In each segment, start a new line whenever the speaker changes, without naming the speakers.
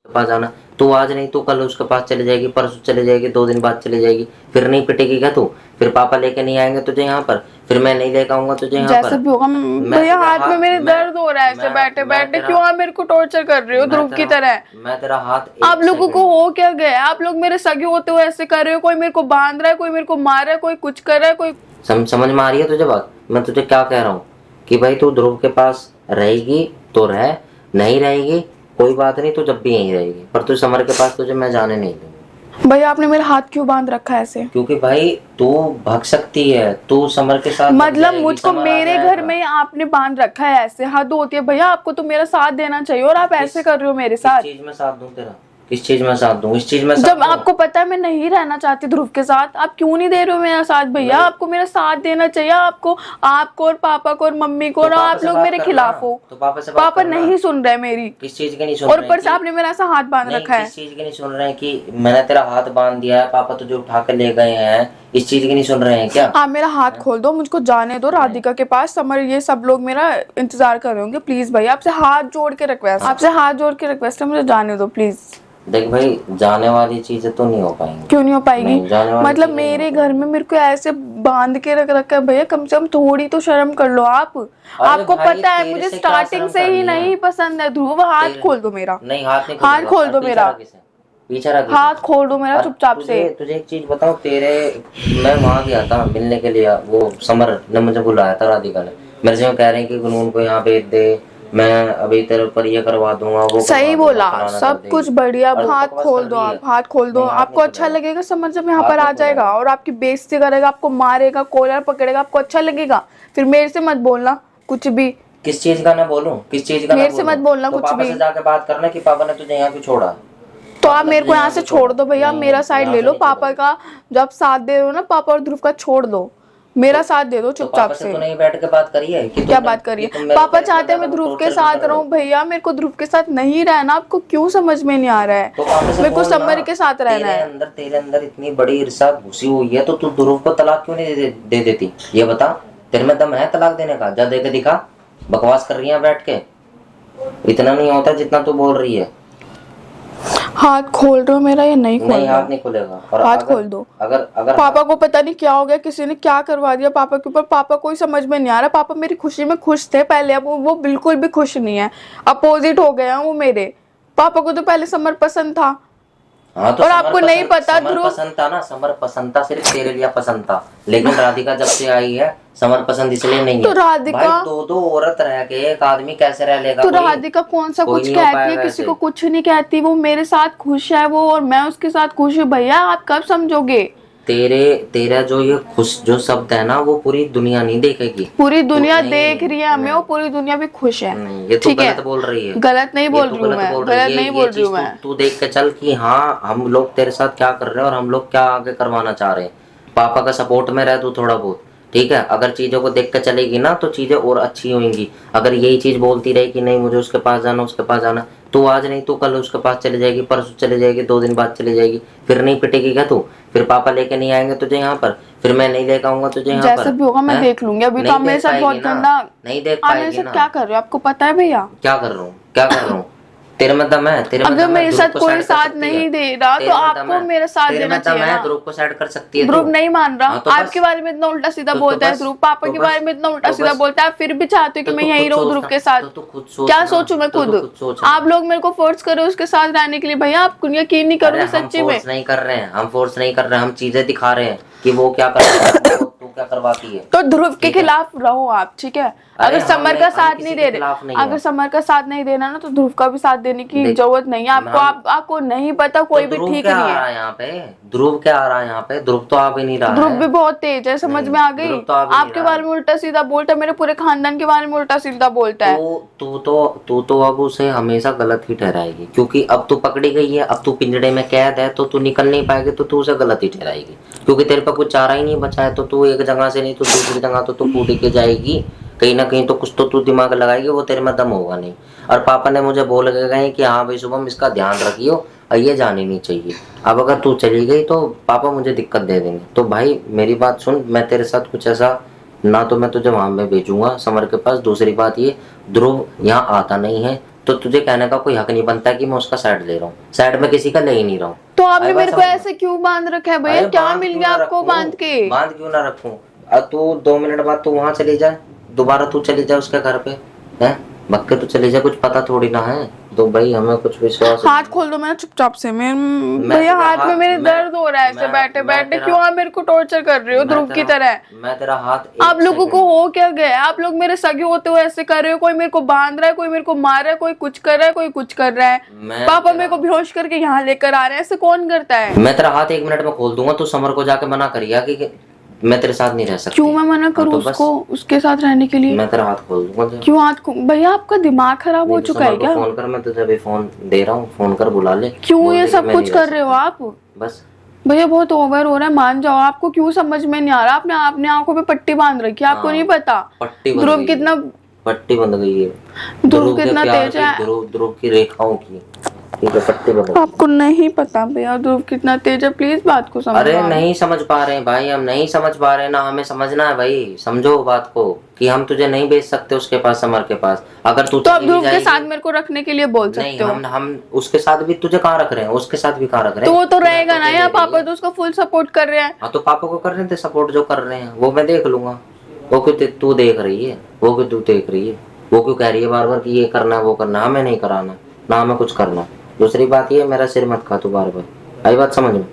पास जाना, तू आज नहीं तो कल उसके पास चले जाएगी, परसों चले जाएगी, 2 दिन बाद चले जाएगी, फिर नहीं पिटेगी क्या तू? फिर पापा लेके नहीं आएंगे तुझे यहाँ पर, फिर मैं नहीं लेकर आऊंगा तुझे यहाँ
जैसे
पर।
भी होगा। भैया हाथ में मेरे दर्द हो रहा है ऐसे
मैं
बैठे बैठे,
तेरा-
क्यों आप मेरे को टॉर्चर कर रहे हो ध्रुव की तरह?
मैं तेरा हाथ
आप लोगों को हो क्या गया? आप लोग मेरे सगे होते हुए ऐसे कर रहे हो, कोई मेरे को बांध रहा है, कोई मेरे को मार रहा है, कोई कुछ कर रहा है, कोई।
समझ में आ रही है तुझे बात? मैं तुझे क्या कह रहा हूँ कि भाई तू ध्रुव के पास रहेगी तो रह, नहीं रहेगी कोई बात नहीं, तू जब भी यहीं रहेगी, पर तू समर के पास तुझे मैं जाने नहीं दूंगा।
भैया आपने मेरा हाथ क्यों बांध रखा है ऐसे?
क्योंकि भाई तू भाग सकती है, तू समर के साथ
मतलब मुझको मेरे घर में आपने बांध रखा है ऐसे? हद होती है भैया, आपको तो मेरा साथ देना चाहिए और आप ऐसे कर रहे हो मेरे साथ।
किस चीज में साथ दूं तेरा? किस चीज में साथ दूं? इस चीज में
जब आपको पता है मैं नहीं रहना चाहती ध्रुव के साथ, आप क्यों नहीं दे रहे हो मेरा साथ? भैया आपको मेरा साथ देना चाहिए, आपको, आपको और पापा को और मम्मी को, और आप लोग मेरे खिलाफ हो।
तो
पापा नहीं सुन रहे मेरी।
किस चीज के नहीं सुन
और
रहे?
ऊपर से आपने मेरा ऐसा हाथ बांध रखा है।
किस चीज के नहीं सुन रहे हैं कि मैंने तेरा हाथ बांध दिया है, पापा तुझे उठा के ले गए हैं, इस चीज की नहीं सुन रहे हैं क्या?
आप मेरा हाथ खोल दो, मुझको जाने दो राधिका के पास। समर ये सब लोग मेरा इंतजार कर रहे होंगे, प्लीज भैया आपसे हाथ जोड़ के रिक्वेस्ट है, मुझे जाने दो प्लीज।
देख भाई, जाने वाली चीजें तो नहीं हो पाएंगी।
क्यों नहीं हो पाएगी? मतलब
चीजें
मेरे घर में मेरे को ऐसे बांध के रख रखा है भैया, कम से कम थोड़ी तो शर्म कर लो आप। आपको
भाई,
पता है
तेरे
मुझे
से क्या
स्टार्टिंग
शर्म
से ही
करनी है?
नहीं पसंद है ध्रुव। हाथ खोल दो मेरा।
नहीं, हाथ नहीं
हाथ खोल दो मेरा।
पीछे रख।
हाथ खोल दो मेरा चुपचाप से।
तुझे एक चीज बताऊं, मैं वहां गया था मिलने के लिए, वो समर ने मुझे बुलाया था, राधिका ने मेरे से कह रहे हैं कि गुनगुन को यहाँ भेज दे, मैं अभी तेरे ऊपर ये करवा दूंगा, वो
सही बोला, सब कुछ बढ़िया। हाथ खोल दो, आप हाथ खोल दो। आपको अच्छा लगेगा समझ जब यहाँ पर आ जाएगा और आपकी बेइज्जती करेगा, आपको मारेगा, कॉलर पकड़ेगा, आपको अच्छा लगेगा? फिर मेरे से मत बोलना कुछ भी।
किस चीज का ना बोलूं? किस चीज का
मेरे से मत बोलना कुछ
पापा
भी।
से जाके बात करना कि पापा ने तुझे यहाँ क्यों छोड़ा।
तो आप मेरे को यहाँ से छोड़ दो भैया, मेरा साइड ले लो। पापा का जब साथ दे रहे हो ना, पापा और ध्रुव का छोड़ दो, मेरा साथ दे दो चुपचाप से।
तो नहीं बैठ के बात करी है कि
क्या बात करिए? पापा चाहते हैं मैं ध्रुव के साथ रहूं। भैया मेरे को ध्रुव के साथ नहीं रहना, आपको क्यों समझ में नहीं आ रहा है? मेरे को समर के साथ रहना है।
तेरे अंदर इतनी बड़ी ईर्ष्या घुसी हुई है, तो तू ध्रुव को तलाक क्यों नहीं दे देती? ये बता, तेरे में दम है तलाक देने का? जा दे के दिखा। बकवास कर रही है बैठ के, इतना नहीं होता जितना तू बोल रही है।
हाथ खोल रहे हो मेरा या नहीं खोल रहे?
नहीं, हाथ नहीं खुलेगा। और
हाथ खोल दो।
अगर
पापा को पता नहीं क्या हो गया, किसी ने क्या करवा दिया पापा के ऊपर। पापा कोई समझ में नहीं आ रहा। पापा मेरी खुशी में खुश थे पहले, अब वो बिल्कुल भी खुश नहीं है, अपोजिट हो गया वो मेरे। पापा को तो पहले समर पसंद था।
हाँ, तो
और आपको नहीं पता
समर पसंद था ना, समर पसंद था, सिर्फ तेरे लिए पसंद था। लेकिन राधिका जब से आई है, समर पसंद इसलिए नहीं है।
तो राधिका,
भाई दो औरत रह के एक आदमी कैसे रह लेगा?
तो राधिका कौन सा कुछ कहती है? किसी को कुछ नहीं कहती। वो मेरे साथ खुश है वो, और मैं उसके साथ खुश हूँ। भैया आप कब समझोगे?
तेरा जो ये खुश जो शब्द है ना, वो पूरी दुनिया नहीं देखेगी।
पूरी दुनिया देख रही है हमें, और पूरी दुनिया भी खुश है।
ये तो गलत बोल रही है।
गलत नहीं बोल रही हूँ मैं, गलत नहीं बोल रही हूँ मैं।
तू देख के चल कि हाँ, हम लोग तेरे साथ क्या कर रहे हैं और हम लोग क्या आगे करवाना चाह रहे हैं। पापा का सपोर्ट में रह तू थोड़ा बहुत, ठीक है? अगर चीजों को देख के चलेगी ना तो चीजें और अच्छी होंगी। अगर यही चीज बोलती रही कि नहीं मुझे उसके पास जाना, उसके पास जाना, तो आज नहीं तो कल उसके पास चले जाएगी, परसों चले जाएगी, 2 दिन बाद चले जाएगी, फिर नहीं पिटेगी क्या तू? फिर पापा लेके नहीं आएंगे तुझे यहाँ पर, फिर मैं नहीं लेकर आऊंगा तुझे यहाँ पर।
जैसे भी होगा मैं देख लूंगी। अभी तो आप मेरे साथ बहुत गंदा,
नहीं देख
आप मेरे साथ क्या कर रहे हो आपको पता है भैया?
क्या कर रहा हूँ, क्या कर रहा हूँ? तेरे में दम है?
अगर मेरे साथ कोई साथ नहीं दे रहा तो आपको मेरा साथ देना चाहिए ना।
ध्रुव को साइड कर सकती है।
ध्रुव नहीं मान रहा। आपके बारे में इतना उल्टा सीधा बोलता है ध्रुव, पापा के बारे में इतना उल्टा सीधा बोलता है, फिर भी चाहते हो कि मैं यहीं रहूं ध्रुव के साथ। क्या सोचूं मैं खुद? आप लोग मेरे को फोर्स करो उसके साथ रहने के लिए। भैया आप यकीन नहीं करोगे सच्ची में।
नहीं कर रहे हैं हम, फोर्स नहीं कर रहे हैं हम, चीजें दिखा रहे हैं कि वो क्या कर रहा है, तू क्या करवाती है।
तो ध्रुव के खिलाफ रहो आप, ठीक है? अगर समर का साथ नहीं दे रहे, अगर समर का साथ नहीं देना ना, तो ध्रुव का भी साथ देने की जरूरत नहीं है आपको। आपको नहीं पता, कोई भी ठीक नहीं है।
यहाँ पे ध्रुव क्या आ रहा है? यहाँ पे ध्रुव तो आ भी नहीं रहा है।
ध्रुव भी बहुत तेज है, समझ में आ गई? आपके बारे में उल्टा सीधा बोलता है, मेरे पूरे खानदान के बारे में उल्टा सीधा बोलता है।
तू तो अब उसे हमेशा गलत ही ठहराएगी, क्योंकि अब तू पकड़ी गई है, अब तू पिंजड़े में कैद है, तो तू निकल नहीं पाएगी, तो तू उसे गलत ही ठहराएगी। क्योंकि तेरे पे कुछ चारा ही नहीं बचा है, तो तू एक जगह से नहीं तो दूसरी जगह तो तू कूद के जाएगी। कहीं ना कहीं तो कुछ तो तू दिमाग लगाएगी, वो तेरे में दम होगा नहीं। और पापा ने मुझे बोल के गए कि हाँ भाई शुभम इसका ध्यान रखियो, और ये जानी नहीं चाहिए। अब अगर तू चली गई तो पापा मुझे दिक्कत दे देंगे। तो भाई मेरी बात सुन, मैं तेरे साथ कुछ ऐसा ना तो मैं तुझे वहां में भेजूंगा समर के पास। दूसरी बात ये, ध्रुव यहाँ आता नहीं है, तो तुझे कहने का कोई हक नहीं बनता कि मैं उसका साइड ले रहा हूँ। साइड में किसी का ले ही नहीं रहा हूँ।
तो आपने मेरे को ऐसे क्यों बांध रखा है भैया? क्या मिल गया आपको बांध के?
बांध क्यों ना रखूं? अब तू 2 मिनट बाद तू वहां चली जाए, दोबारा तू चली जाए उसके घर पे, है मक्के तो चली जाए, कुछ पता थोड़ी ना है। तो भाई हमें कुछ विश्वास।
हाथ खोल दो मेरा चुपचाप से। भैया हाथ में मेरे दर्द हो रहा है ऐसे बैठे बैठे। क्यों आप मेरे को टॉर्चर कर रहे हो ध्रुव की तरह?
मैं तेरा हाथ
आप लोगों को हो क्या गया? आप लोग मेरे सगे होते हुए ऐसे कर रहे हो। कोई मेरे को बांध रहा है, कोई मेरे को मार रहा है, कोई कुछ कर रहा है, कोई कुछ कर रहा है। पापा मेरे को बेहोश करके यहाँ लेकर आ रहे हैं। ऐसे कौन करता है?
मैं तेरा हाथ 1 मिनट में खोल दूंगा। तू समर को जाके मना करिया कि मैं तेरे साथ नहीं रह सकती।
क्यों मैं मना करूँ उसको उसके साथ रहने के लिए?
मैं तेरा हाथ खोल दूंगा।
क्यों हाथ? भैया आपका दिमाग खराब हो चुका है क्या?
फोन कर, मैं तुझे अभी फोन दे रहा हूँ, फोन कर बुला ले।
क्यों ये सब कुछ कर रहे हो आप?
बस
भैया बहुत ओवर हो रहा है, मान जाओ। आपको क्यों समझ में नहीं आ रहा? आपने अपने आंखों पे पट्टी बांध रखी है, आपको नहीं पता ध्रुव कितना
पट्टी बंध गई है।
ध्रुव कितना तेज है।
ध्रुव की रेखाओं की पट्टी बंध गई।
आपको नहीं पता भैया ध्रुव कितना तेज है। प्लीज बात को समझो।
अरे नहीं समझ पा रहे हैं भाई, हम नहीं समझ पा रहे ना। हमें समझना है भाई, समझो बात को कि हम तुझे नहीं भेज सकते उसके पास, समर के पास। अगर तू
तो अब ध्रुव के साथ मेरे को रखने के लिए बोल सकते हो?
हम उसके साथ भी तुझे कहाँ रख रहे हैं, उसके साथ भी कहाँ रख रहे हैं।
तो वो तो रहेगा ना यार। पापा तो उसका फुल सपोर्ट कर रहे हैं।
हाँ तो पापा को कर रहे थे सपोर्ट, जो कर रहे हैं वो मैं देख लूंगा। वो क्यों तू देख रही है, वो क्यों तू देख रही है, वो क्यों कह रही है बार बार कि ये करना है वो करना है? हमें नहीं कराना ना, हमें कुछ करना। दूसरी बात ये, मेरा सिर मत खा तू बार बार। आई बात समझ में?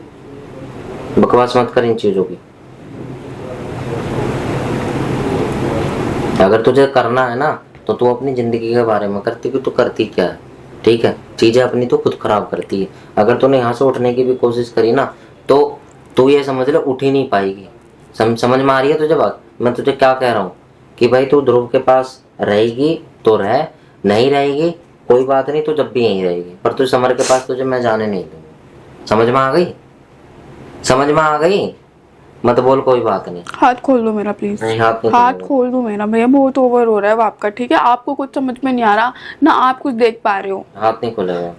बकवास मत कर इन चीजों की। अगर तुझे करना है ना तो तू अपनी जिंदगी के बारे में करती, कि तू करती क्या है, ठीक है? चीजें अपनी तो खुद खराब करती है। अगर तूने यहाँ से उठने की भी कोशिश करी ना तो तू ये समझ ले उठ ही नहीं पाएगी। समझ में आ रही है तुझे बात? मैं तुझे क्या कह रहा हूँ कि भाई तू ध्रुव के पास रहेगी तो रह, नहीं रहेगी कोई बात नहीं, तू जब भी यहीं रहेगी, पर तू समर के पास तुझे मैं जाने नहीं दूंगा। समझ में आ गई? समझ में आ गई? मत बोल कोई बात नहीं।
हाथ खोल दो मेरा प्लीज।
नहीं हाथ
खोल दो मेरा। भैया बहुत ओवर हो रहा है आपका, ठीक है? आपको कुछ समझ में नहीं आ रहा ना, आप कुछ देख पा रहे हो।
हाथ नहीं खुलेगा।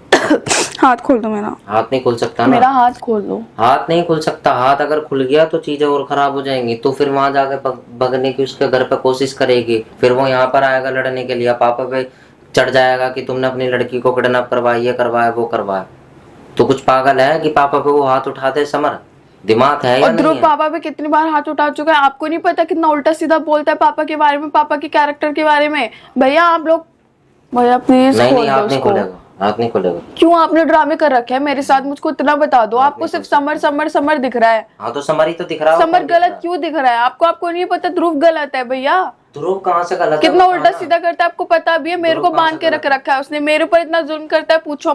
हाथ खोल दो मेरा।
हाथ नहीं खुल सकता ना।
मेरा हाथ खोल दो।
हाथ नहीं खुल सकता। हाथ अगर खुल गया तो चीजें और खराब हो जाएंगी। तो फिर वहां जाके भगने की उसके घर पे कोशिश करेगी, फिर वो यहाँ पर आएगा लड़ने के लिए, पापा पे चढ़ जाएगा कि तुमने अपनी लड़की को किडनैप करवाया, ये करवाया वो करवाया। तो कुछ पागल है कि पापा पे वो हाथ उठा दे? समर दिमाग है या नहीं?
ध्रुव पापा पे कितनी बार हाथ उठा चुका है, आपको नहीं पता कितना उल्टा सीधा बोलता है पापा के बारे में, पापा के कैरेक्टर के बारे में। भैया आप लोग, भैया प्लीज
नहीं हाथ नहीं खुलेगा, हाथ नहीं खुलेगा।
क्यों आपने ड्रामे कर रखे हैं मेरे साथ? मुझको इतना बता दो। आपको सिर्फ समर समर समर दिख रहा है।
हाँ तो समर ही तो दिख रहा है।
समर गलत क्यों दिख रहा है आपको? आपको नहीं पता ध्रुव गलत है भैया?
ध्रुव कहाँ से गलत है?
कितना उल्टा सीधा करता है आपको पता भी है। मेरे को बांध के रख रखा है उसने, मेरे ऊपर इतना जुल्म करता है पूछो